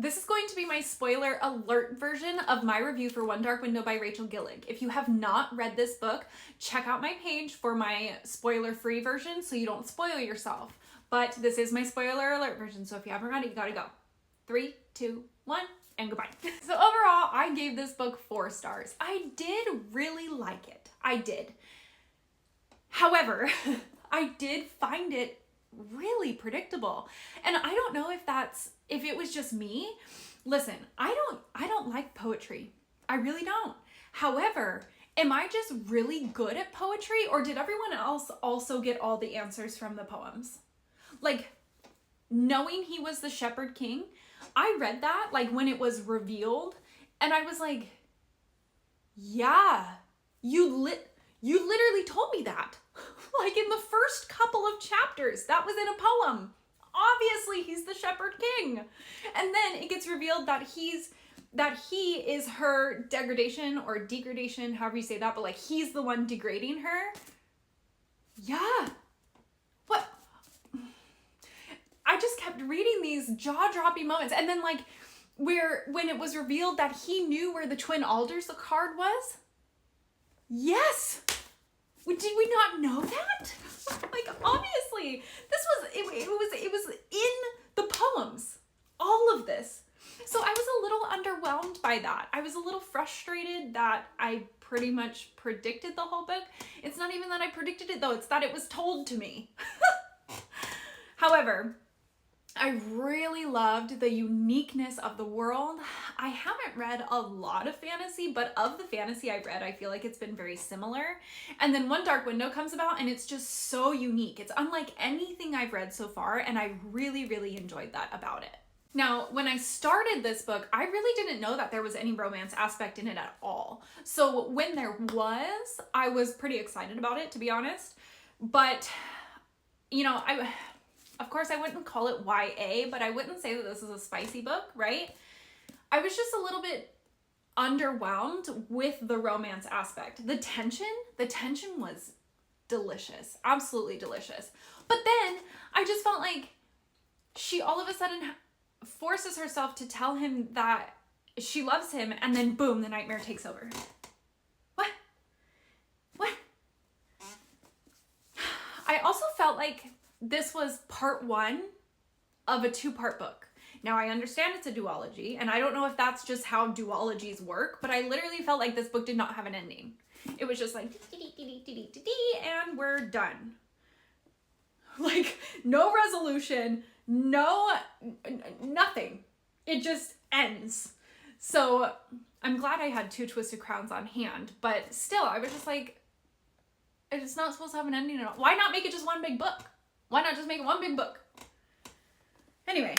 This is going to be my spoiler alert version of my review for One Dark Window by Rachel Gillig. If you have not read this book, check out my page for my spoiler-free version so you don't spoil yourself. But this is my spoiler alert version, so if you haven't read it, you gotta go. 3, 2, 1, and goodbye. So overall, I gave this book 4 stars. I did really like it. I did. However, I did find it really predictable. And I don't know if it was just me. Listen, I don't like poetry. I really don't. However, am I just really good at poetry, or did everyone else also get all the answers from the poems? Like, knowing he was the Shepherd King, I read that like when it was revealed, and I was like, yeah, you literally told me that. Like in the first couple of chapters, that was in a poem. Obviously, he's the Shepherd King. And then it gets revealed that he is her degradation or degradation, however you say that, but like he's the one degrading her. Yeah. What? I just kept reading these jaw-dropping moments. And then like when it was revealed that he knew where the Twin Alders card was. Yes. Did we not know that? Like, obviously, it was in the poems, all of this. So I was a little underwhelmed by that. I was a little frustrated that I pretty much predicted the whole book. It's not even that I predicted it though, it's that it was told to me. However, I really loved the uniqueness of the world. I haven't read a lot of fantasy, but of the fantasy I've read, I feel like it's been very similar. And then One Dark Window comes about and it's just so unique. It's unlike anything I've read so far, and I really, really enjoyed that about it. Now, when I started this book, I really didn't know that there was any romance aspect in it at all. So when there was, I was pretty excited about it, to be honest. But, you know, of course, I wouldn't call it YA, but I wouldn't say that this is a spicy book, right? I was just a little bit underwhelmed with the romance aspect. The tension was delicious, absolutely delicious. But then I just felt like she all of a sudden forces herself to tell him that she loves him, and then boom, the nightmare takes over. What? I also felt like this was part 1 of a 2-part book. Now I understand it's a duology, and I don't know if that's just how duologies work, but I literally felt like this book did not have an ending. It was just like, and we're done. Like, no resolution, nothing. It just ends. So I'm glad I had 2 Twisted Crowns on hand, but still, I was just like, it's not supposed to have an ending at all. Why not make it just one big book? Why not just make it one big book? Anyway,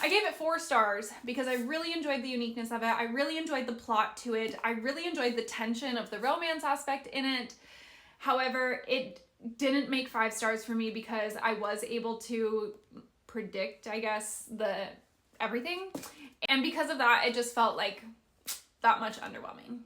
I gave it 4 stars because I really enjoyed the uniqueness of it. I really enjoyed the plot to it. I really enjoyed the tension of the romance aspect in it. However, it didn't make 5 stars for me because I was able to predict, I guess, everything. And because of that, it just felt like that much underwhelming.